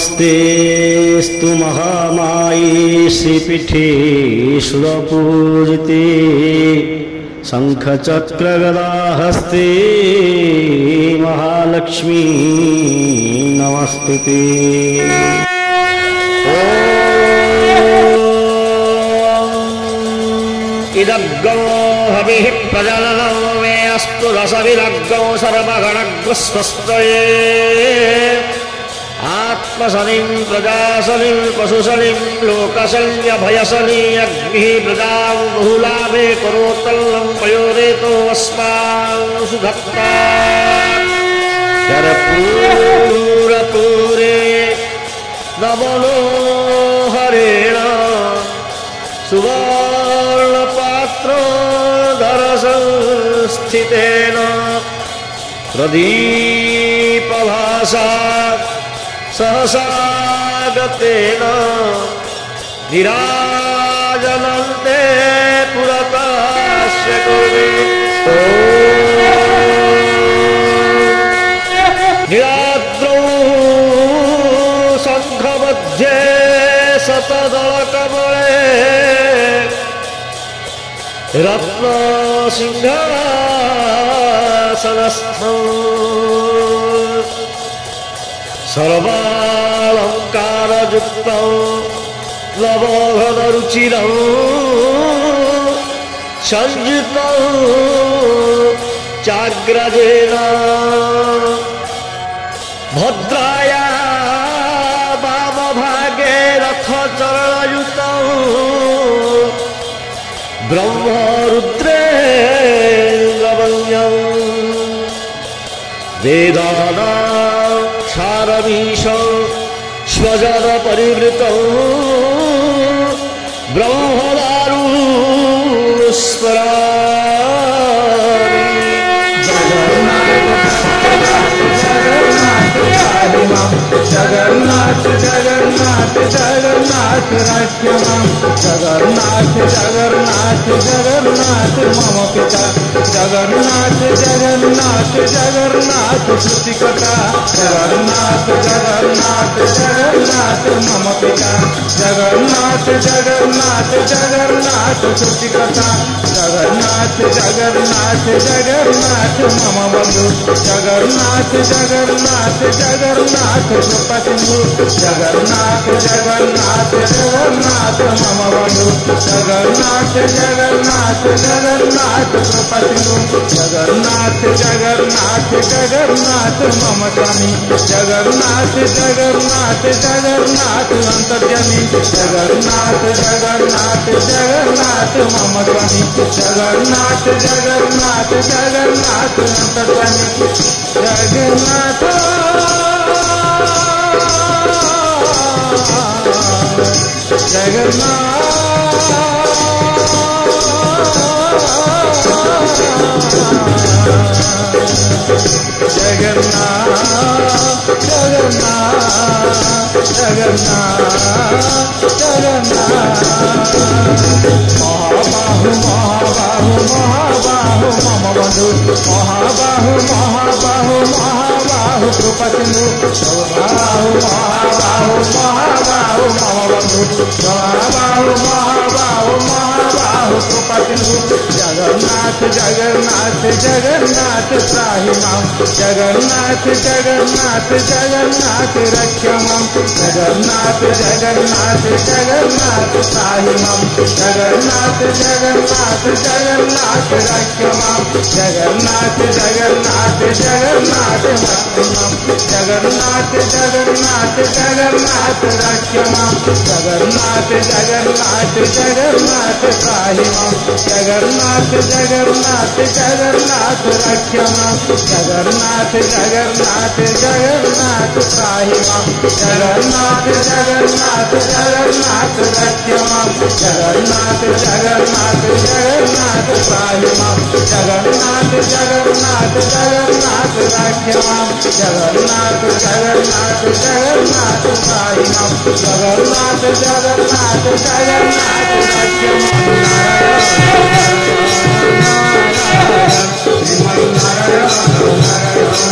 नमस्तेस्तु महामाये श्रीपीठे सुरपूजिते शंखचक्रगदाहस्ते महालक्ष्मी नमस्तुते। इदग्गो हविः प्रजननं मे अस्तु रसविदग्गो सर्वगणग्रस्वस्तये आत्मशनिं प्रजाशनिं पशुशनिं लोकशल्यभयशनि अग्निः प्रजां बहुलाभे करोत्तल्लं पयोरेतो अस्मान् सुधत्ता कर्पूरपूरे नवलोहरेण सुवर्णपात्रोदरसंस्थितेन प्रदीपभासा सहसागतेन निराजनन्ते पुरतस्य निराद्रौ शङ्खमध्ये शतदलकमले रत्नसिंहासनस्थौ सर्वालंकारयुक्तौ लवघनरुचिरौ संयुक्तौ चाग्रजेन भद्राया वामभागे रथचरणयुतौ ब्रह्मरुद्रेन्द्रवन्द्यं वेदानां क्षारमीशौ स्वजन परिवृतौ ब्रह्मदारुस्मरामि। जगन्नाथ जगन्नाथ जगन्नाथ राख्यमां जगन्नाथ जगन्नाथ जगन्नाथ मम पिता जगन्नाथ जगन्नाथ जगन्नाथ श्रुतिकथा जगन्नाथ जगन्नाथ जगन्नाथ मम पिता जगन्नाथ जगन्नाथ जगन्नाथ श्रुतिकथा जगन्नाथ जगन्नाथ जगन्नाथ मम बंधु जगन्नाथ जगन्नाथ जगन्नाथ कृपासिंधु जगन्नाथ जगन्नाथ जगन्नाथ मम बंधु जगन्नाथ जगन्नाथ जगन्नाथ कृपासिंधु जगन्नाथ जगन्नाथ जगन्नाथ मम स्वामी जगन्नाथ जगन्नाथ जगन्नाथ अंतर्यामी जगन्नाथ जगन्नाथ जगन्नाथ मम स्वामी जगन्नाथ जगन्नाथ जगन्नाथ अंतर्यामी जगन्नाथ महाबाहु महाबाहु महाबाहु मम बंधु महाबाहु महाबाहु महाबाहु कृपासिंधु महाबाहु महाबाहु महाबाहु मम बंधु महाबाहु महाबाहु महाबाहु कृपासिंधु जगन्नाथ जगन्नाथ जगन्नाथ त्राहि मां जगन्नाथ जगन्नाथ जगन्नाथ रक्ष मां जगन्नाथ जगन्नाथ जगन्नाथ त्राहि मां जगन्नाथ जगन्नाथ जगन्नाथ रक्ष मां जगन्नाथ जगन्नाथ जगन्नाथ भक्ति मां जगन्नाथ जगन्नाथ जगन्नाथ रक्ष मां जगन्नाथ जगन्नाथ जगन्नाथ त्राहि मां जगन्नाथ जगन्नाथ जगन्नाथ रक्ष मां जगन्नाथ जगन्नाथ जगन्नाथ त्राहि मां जगन्नाथ जगन्नाथ जगन्नाथ रक्ष मां जगन्नाथ जगन्नाथ जगन्नाथ त्राहि मां जगन्नाथ जगन्नाथ जगन्नाथ रक्ष मां जगन्नाथ जगन्नाथ जगन्नाथ त्राहि मां जगन्नाथ जगन्नाथ जगन्नाथ रक्ष मां।